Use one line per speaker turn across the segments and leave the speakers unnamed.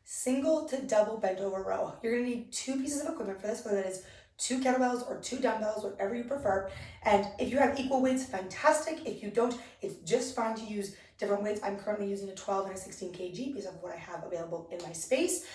single to double bent over row. You're gonna need 2 pieces of equipment for this, whether that is 2 kettlebells or 2 dumbbells, whatever you prefer. And if you have equal weights, fantastic. If you don't, it's just fine to use different weights. I'm currently using a 12 and a 16 kg because of what I have available in my space.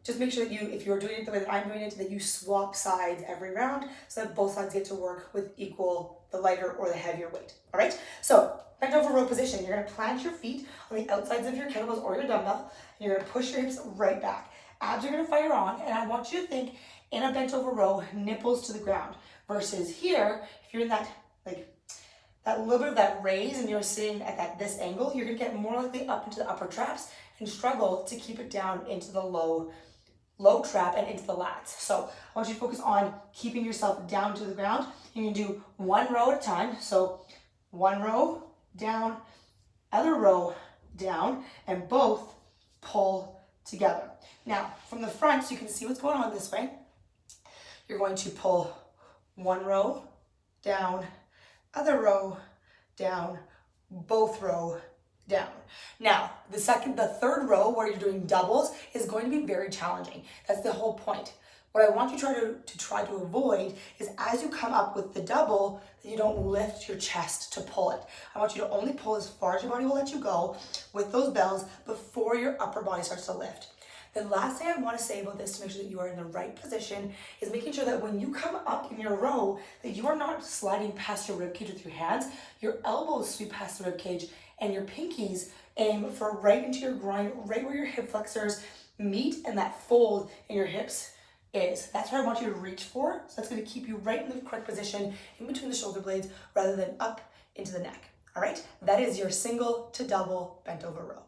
Just make sure that if you're doing it the way that I'm doing it, that you swap sides every round so that both sides get to work with equal, the lighter or the heavier weight. All right, so bent over row position. You're gonna plant your feet on the outsides of your kettlebells or your dumbbell, and you're gonna push your hips right back. Abs are gonna fire on, and I want you to think in a bent over row, nipples to the ground, versus here, if you're in that that little bit of that raise and you're sitting at this angle, you're gonna get more likely up into the upper traps and struggle to keep it down into the low trap and into the lats. So I want you to focus on keeping yourself down to the ground. You can do 1 row at a time. So 1 row down, other row down, and both pull together. Now, from the front, so you can see what's going on this way, you're going to pull 1 row down, other row down, both row down. Now, the third row where you're doing doubles is going to be very challenging. That's the whole point. What I want you to try to avoid is as you come up with the double, that you don't lift your chest to pull it. I want you to only pull as far as your body will let you go with those bells before your upper body starts to lift. The last thing I want to say about this to make sure that you are in the right position is making sure that when you come up in your row, that you are not sliding past your ribcage with your hands. Your elbows sweep past the ribcage and your pinkies aim for right into your groin, right where your hip flexors meet and that fold in your hips is. That's what I want you to reach for. So that's going to keep you right in the correct position in between the shoulder blades rather than up into the neck. All right, that is your single to double bent over row.